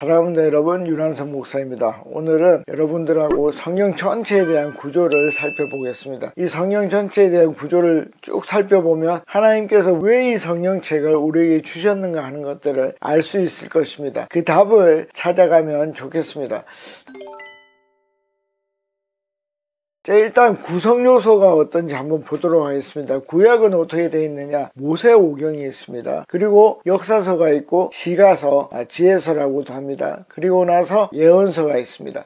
사랑합니다 여러분, 윤한선 목사입니다. 오늘은 여러분들하고 성경 전체에 대한 구조를 살펴보겠습니다. 이 성경 전체에 대한 구조를 쭉 살펴보면 하나님께서 왜 이 성경책을 우리에게 주셨는가 하는 것들을 알 수 있을 것입니다. 그 답을 찾아가면 좋겠습니다. 자, 일단 구성 요소가 어떤지 한번 보도록 하겠습니다. 구약은 어떻게 되어 있느냐? 모세오경이 있습니다. 그리고 역사서가 있고 시가서, 지혜서라고도 합니다. 그리고 나서 예언서가 있습니다.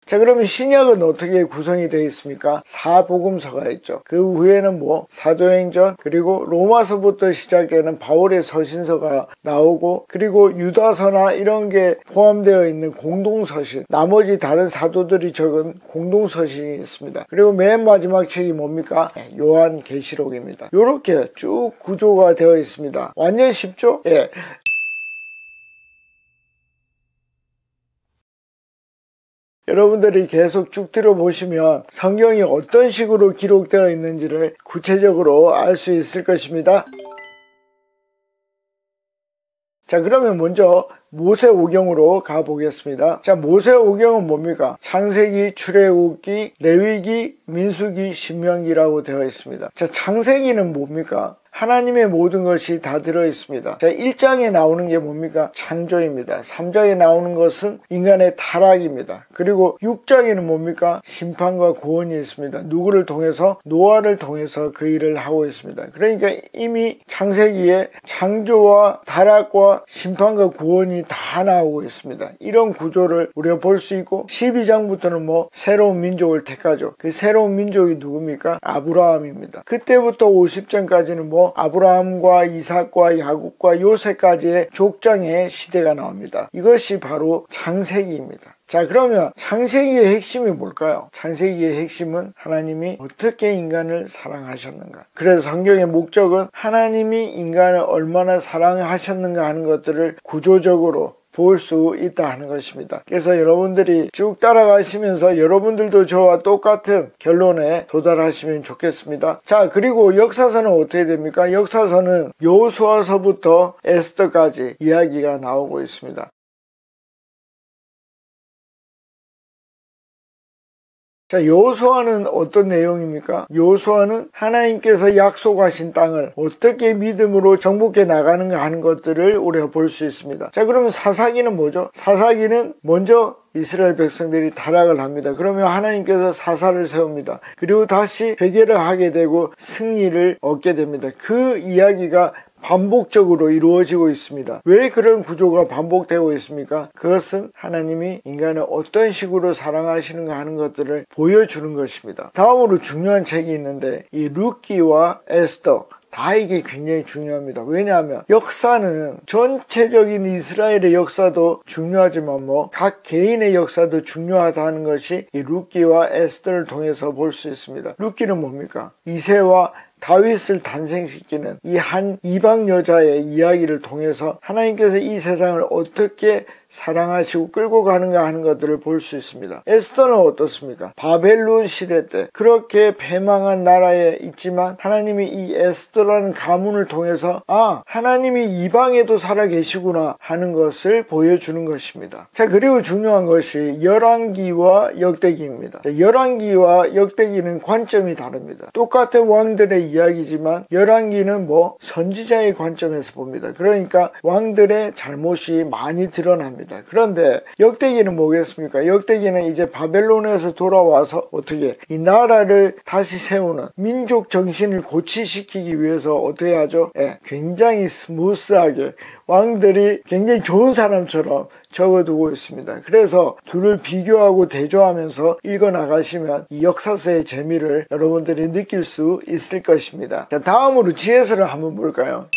자, 그러면 신약은 어떻게 구성이 되어 있습니까? 사복음서가 있죠. 그 후에는 사도행전, 그리고 로마서부터 시작되는 바울의 서신서가 나오고, 그리고 유다서나 이런 게 포함되어 있는 공동서신, 나머지 다른 사도들이 적은 공동서신이 있습니다. 그리고 맨 마지막 책이 뭡니까? 요한계시록입니다. 이렇게 쭉 구조가 되어 있습니다. 완전 쉽죠? 예. 여러분들이 계속 쭉 들어보시면 성경이 어떤 식으로 기록되어 있는지를 구체적으로 알 수 있을 것입니다. 자, 그러면 먼저 모세오경으로 가보겠습니다. 자, 모세오경은 뭡니까? 창세기, 출애굽기, 레위기, 민수기, 신명기라고 되어 있습니다. 자, 창세기는 뭡니까? 하나님의 모든 것이 다 들어있습니다. 자, 1장에 나오는 게 뭡니까? 창조입니다. 3장에 나오는 것은 인간의 타락입니다. 그리고 6장에는 뭡니까? 심판과 구원이 있습니다. 누구를 통해서? 노아를 통해서 그 일을 하고 있습니다. 그러니까 이미 창세기에 창조와 타락과 심판과 구원이 다 나오고 있습니다. 이런 구조를 우리가 볼 수 있고, 12장부터는 새로운 민족을 택하죠. 그 새로운 민족이 누굽니까? 아브라함입니다. 그때부터 50장까지는 아브라함과 이삭과 야곱과 요셉까지의 족장의 시대가 나옵니다. 이것이 바로 창세기입니다. 자, 그러면 창세기의 핵심이 뭘까요? 창세기의 핵심은 하나님이 어떻게 인간을 사랑하셨는가. 그래서 성경의 목적은 하나님이 인간을 얼마나 사랑하셨는가 하는 것들을 구조적으로 볼 수 있다 하는 것입니다. 그래서 여러분들이 쭉 따라가시면서 여러분들도 저와 똑같은 결론에 도달하시면 좋겠습니다. 자, 그리고 역사서는 어떻게 됩니까? 역사서는 여호수아서부터 에스더까지 이야기가 나오고 있습니다. 자, 여호수아는 어떤 내용입니까? 여호수아는 하나님께서 약속하신 땅을 어떻게 믿음으로 정복해 나가는가 하는 것들을 우리가 볼 수 있습니다. 자, 그러면 사사기는 뭐죠? 사사기는 먼저 이스라엘 백성들이 타락을 합니다. 그러면 하나님께서 사사를 세웁니다. 그리고 다시 회개를 하게 되고 승리를 얻게 됩니다. 그 이야기가 반복적으로 이루어지고 있습니다. 왜 그런 구조가 반복되고 있습니까? 그것은 하나님이 인간을 어떤 식으로 사랑하시는가 하는 것들을 보여주는 것입니다. 다음으로 중요한 책이 있는데, 이 룻기와 에스더, 다 이게 굉장히 중요합니다. 왜냐하면 역사는 전체적인 이스라엘의 역사도 중요하지만 각 개인의 역사도 중요하다는 것이 이 룻기와 에스더를 통해서 볼 수 있습니다. 룻기는 뭡니까? 이새와 다윗을 탄생시키는 이 한 이방 여자의 이야기를 통해서 하나님께서 이 세상을 어떻게 사랑하시고 끌고 가는가 하는 것들을 볼 수 있습니다. 에스더는 어떻습니까? 바벨론 시대 때 그렇게 패망한 나라에 있지만 하나님이 이 에스더라는 가문을 통해서 하나님이 이방에도 살아계시구나 하는 것을 보여주는 것입니다. 자, 그리고 중요한 것이 열왕기와 역대기입니다. 열왕기와 역대기는 관점이 다릅니다. 똑같은 왕들의 이야기지만 열왕기는 선지자의 관점에서 봅니다. 그러니까 왕들의 잘못이 많이 드러납니다. 그런데 역대기는 뭐겠습니까? 역대기는 이제 바벨론에서 돌아와서 어떻게 이 나라를 다시 세우는 민족 정신을 고취시키기 위해서 어떻게 하죠? 굉장히 스무스하게 왕들이 굉장히 좋은 사람처럼 적어두고 있습니다. 그래서 둘을 비교하고 대조하면서 읽어나가시면 이 역사서의 재미를 여러분들이 느낄 수 있을 것입니다. 자, 다음으로 지혜서를 한번 볼까요?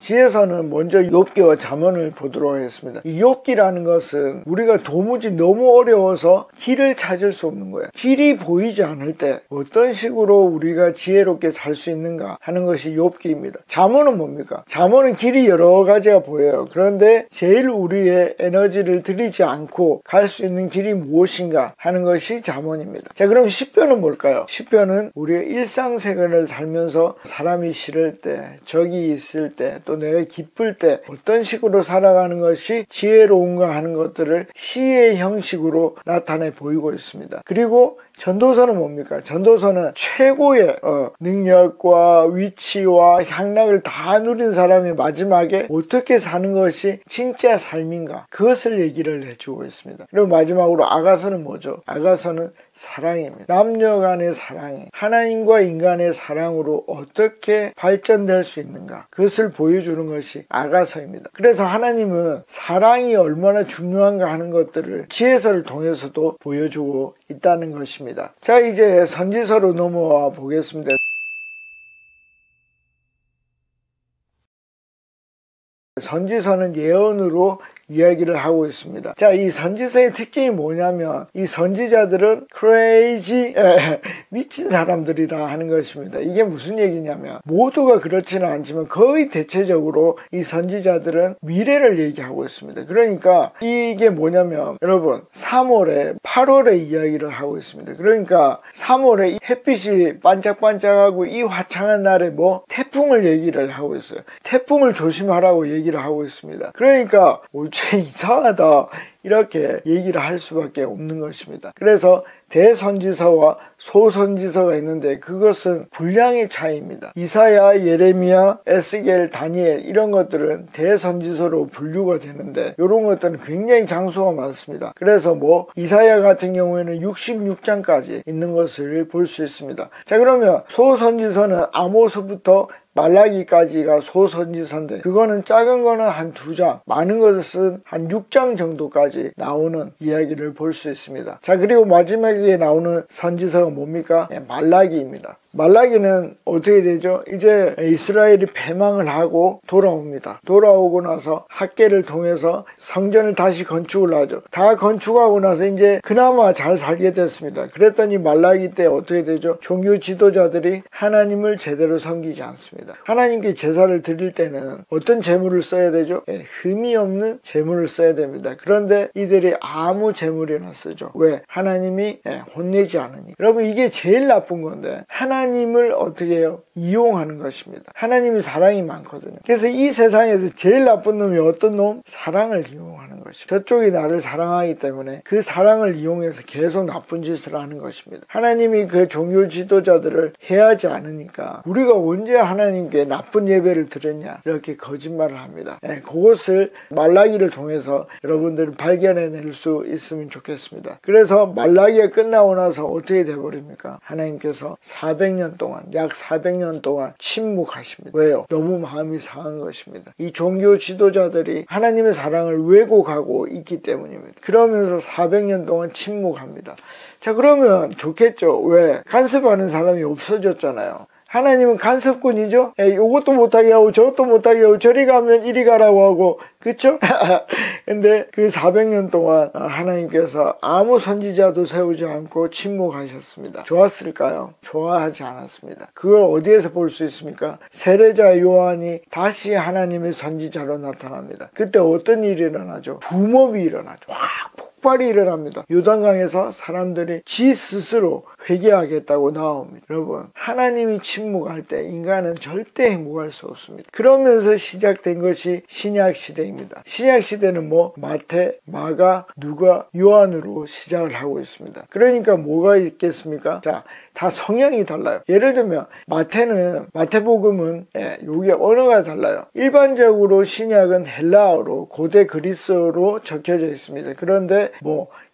지혜서는 먼저 욥기와 잠언을 보도록 하겠습니다. 이 욥기라는 것은 우리가 도무지 너무 어려워서 길을 찾을 수 없는 거예요. 길이 보이지 않을 때 어떤 식으로 우리가 지혜롭게 살 수 있는가 하는 것이 욥기입니다. 잠언은 뭡니까? 잠언은 길이 여러 가지가 보여요. 그런데 제일 우리의 에너지를 들이지 않고 갈 수 있는 길이 무엇인가 하는 것이 잠언입니다. 자, 그럼 시편은 뭘까요? 시편은 우리의 일상생활을 살면서 사람이 싫을 때, 적이 있을 때, 또 내가 기쁠 때 어떤 식으로 살아가는 것이 지혜로운가 하는 것들을 시의 형식으로 나타내 보이고 있습니다. 그리고 전도서는 뭡니까? 전도서는 최고의 능력과 위치와 향락을 다 누린 사람이 마지막에 어떻게 사는 것이 진짜 삶인가, 그것을 얘기를 해주고 있습니다. 그리고 마지막으로 아가서는 뭐죠? 아가서는 사랑입니다. 남녀 간의 사랑이 하나님과 인간의 사랑으로 어떻게 발전될 수 있는가, 그것을 보여주는 것이 아가서입니다. 그래서 하나님은 사랑이 얼마나 중요한가 하는 것들을 지혜서를 통해서도 보여주고 있다는 것입니다. 자, 이제 선지서로 넘어와 보겠습니다. 선지서는 예언으로 이야기를 하고 있습니다. 자, 이 선지서의 특징이 뭐냐면 이 선지자들은 crazy 미친 사람들이다 하는 것입니다. 이게 무슨 얘기냐면 모두가 그렇지는 않지만 거의 대체적으로 이 선지자들은 미래를 얘기하고 있습니다. 그러니까 이게 뭐냐면 여러분 3월에 8월에 이야기를 하고 있습니다. 그러니까 3월에 햇빛이 반짝반짝하고 이 화창한 날에 태풍을 얘기를 하고 있어요. 태풍을 조심하라고 얘기를 하고 있습니다. 그러니까 이상하다 이렇게 얘기를 할 수밖에 없는 것입니다. 그래서 대선지서와 소선지서가 있는데 그것은 분량의 차이입니다. 이사야, 예레미야, 에스겔, 다니엘 이런 것들은 대선지서로 분류가 되는데 이런 것들은 굉장히 장수가 많습니다. 그래서 이사야 같은 경우에는 66장까지 있는 것을 볼 수 있습니다. 자, 그러면 소선지서는 아모스부터 말라기까지가 소선지서인데 그거는 작은 거는 한 2장, 많은 것은 한 6장 정도까지 나오는 이야기를 볼 수 있습니다. 자, 그리고 마지막에 나오는 선지서가 뭡니까? 말라기입니다. 말라기는 어떻게 되죠? 이제 이스라엘이 패망을 하고 돌아옵니다. 돌아오고 나서 학계를 통해서 성전을 다시 건축을 하죠. 다 건축하고 나서 이제 그나마 잘 살게 됐습니다. 그랬더니 말라기 때 어떻게 되죠? 종교 지도자들이 하나님을 제대로 섬기지 않습니다. 하나님께 제사를 드릴 때는 어떤 제물을 써야 되죠? 흠이 없는 제물을 써야 됩니다. 그런데 이들이 아무 제물이나 쓰죠. 왜? 하나님이 혼내지 않으니. 여러분, 이게 제일 나쁜 건데 하나님을 어떻게 해요? 이용하는 것입니다. 하나님이 사랑이 많거든요. 그래서 이 세상에서 제일 나쁜 놈이 어떤 놈? 사랑을 이용하는 것입니다. 저쪽이 나를 사랑하기 때문에 그 사랑을 이용해서 계속 나쁜 짓을 하는 것입니다. 하나님이 그 종교 지도자들을 해하지 않으니까 우리가 언제 하나님께 나쁜 예배를 드렸냐 이렇게 거짓말을 합니다. 그것을 말라기를 통해서 여러분들은 발견해낼 수 있으면 좋겠습니다. 그래서 말라기가 끝나고 나서 어떻게 돼버립니까? 하나님께서 400년 동안, 약 400년 동안 침묵하십니다. 왜요? 너무 마음이 상한 것입니다. 이 종교 지도자들이 하나님의 사랑을 왜곡하고 있기 때문입니다. 그러면서 400년 동안 침묵합니다. 자, 그러면 좋겠죠. 왜? 간섭하는 사람이 없어졌잖아요. 하나님은 간섭꾼이죠. 이것도 못하게 하고 저것도 못하게 하고 저리 가면 이리 가라고 하고, 그쵸? 근데 그 400년 동안 하나님께서 아무 선지자도 세우지 않고 침묵하셨습니다. 좋았을까요? 좋아하지 않았습니다. 그걸 어디에서 볼 수 있습니까? 세례자 요한이 다시 하나님의 선지자로 나타납니다. 그때 어떤 일이 일어나죠? 붐업이 일어나죠. 확 폭발이 일어납니다. 요단강에서 사람들이 지 스스로 회개하겠다고 나옵니다. 여러분, 하나님이 침묵할 때 인간은 절대 행복할 수 없습니다. 그러면서 시작된 것이 신약시대입니다. 신약시대는 마태, 마가, 누가, 요한으로 시작을 하고 있습니다. 그러니까 뭐가 있겠습니까? 자, 다 성향이 달라요. 예를 들면 마태복음은 여기 언어가 달라요. 일반적으로 신약은 헬라어로 고대 그리스어로 적혀져 있습니다. 그런데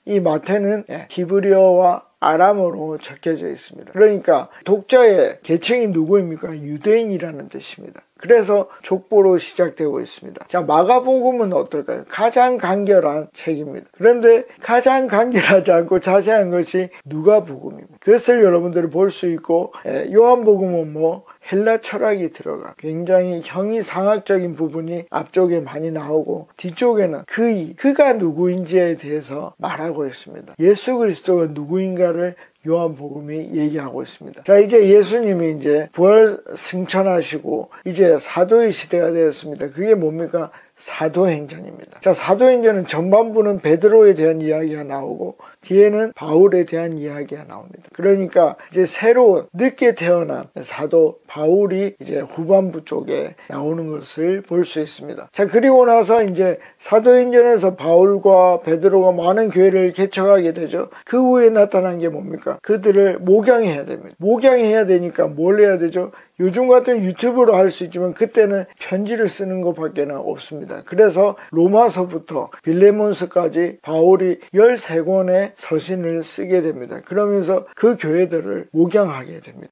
이 마태는 히브리어와 아람어로 적혀져 있습니다. 그러니까 독자의 계층이 누구입니까? 유대인이라는 뜻입니다. 그래서 족보로 시작되고 있습니다. 자, 마가복음은 어떨까요? 가장 간결한 책입니다. 그런데 가장 간결하지 않고 자세한 것이 누가복음입니다. 그것을 여러분들이 볼 수 있고, 요한복음은 헬라 철학이 들어가 굉장히 형이상학적인 부분이 앞쪽에 많이 나오고 뒤쪽에는 그가 누구인지에 대해서 말하고 있습니다. 예수 그리스도가 누구인가를 요한복음이 얘기하고 있습니다. 자, 이제 예수님이 이제 부활 승천하시고 이제 사도의 시대가 되었습니다. 그게 뭡니까? 사도행전입니다. 자, 사도행전은 전반부는 베드로에 대한 이야기가 나오고 뒤에는 바울에 대한 이야기가 나옵니다. 그러니까 이제 새로운 늦게 태어난 사도 바울이 이제 후반부 쪽에 나오는 것을 볼 수 있습니다. 자, 그리고 나서 이제 사도행전에서 바울과 베드로가 많은 교회를 개척하게 되죠. 그 후에 나타난 게 뭡니까? 그들을 목양해야 됩니다. 목양해야 되니까 뭘 해야 되죠? 요즘 같은 유튜브로 할 수 있지만 그때는 편지를 쓰는 것밖에 없습니다. 그래서 로마서부터 빌레몬서까지 바울이 13권의 서신을 쓰게 됩니다. 그러면서 그 교회들을 목양하게 됩니다.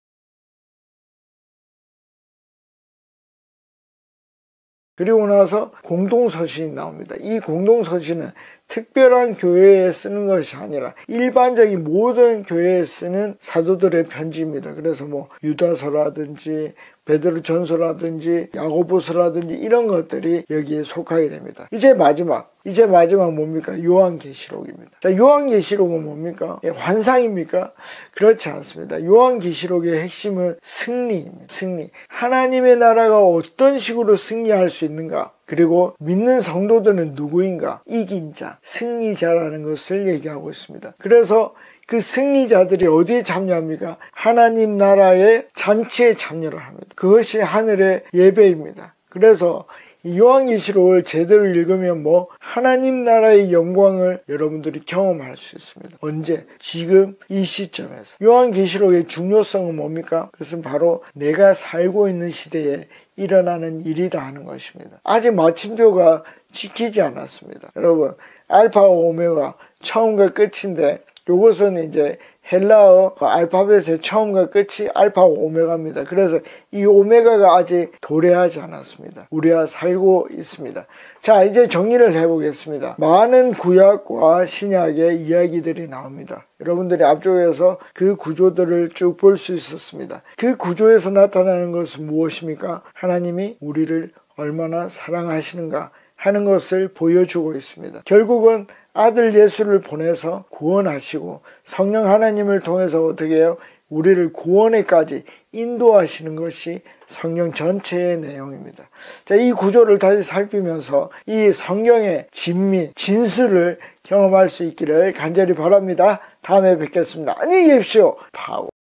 그리고 나서 공동서신이 나옵니다. 이 공동서신은 특별한 교회에 쓰는 것이 아니라 일반적인 모든 교회에 쓰는 사도들의 편지입니다. 그래서 유다서라든지 베드로전서라든지 야고보서라든지 이런 것들이 여기에 속하게 됩니다. 이제 마지막 뭡니까? 요한계시록입니다. 자, 요한계시록은 뭡니까? 환상입니까? 그렇지 않습니다. 요한계시록의 핵심은 승리입니다. 승리. 하나님의 나라가 어떤 식으로 승리할 수 있는가? 그리고 믿는 성도들은 누구인가? 이긴 자, 승리자라는 것을 얘기하고 있습니다. 그래서 그 승리자들이 어디에 참여합니까? 하나님 나라의 잔치에 참여를 합니다. 그것이 하늘의 예배입니다. 그래서 이 요한계시록을 제대로 읽으면 하나님 나라의 영광을 여러분들이 경험할 수 있습니다. 언제? 지금 이 시점에서. 요한계시록의 중요성은 뭡니까? 그것은 바로 내가 살고 있는 시대에 일어나는 일이다 하는 것입니다. 아직 마침표가 지키지 않았습니다. 여러분, 알파와 오메가 처음과 끝인데 이것은 이제 헬라어 알파벳의 처음과 끝이 알파와 오메가입니다. 그래서 이 오메가가 아직 도래하지 않았습니다. 우리가 살고 있습니다. 자, 이제 정리를 해보겠습니다. 많은 구약과 신약의 이야기들이 나옵니다. 여러분들이 앞쪽에서 그 구조들을 쭉 볼 수 있었습니다. 그 구조에서 나타나는 것은 무엇입니까? 하나님이 우리를 얼마나 사랑하시는가 하는 것을 보여주고 있습니다. 결국은 아들 예수를 보내서 구원하시고 성령 하나님을 통해서 어떻게 해요? 우리를 구원에까지 인도하시는 것이 성경 전체의 내용입니다. 자, 이 구조를 다시 살피면서 이 성경의 진미, 진수를 경험할 수 있기를 간절히 바랍니다. 다음에 뵙겠습니다. 안녕히 계십시오. 파워.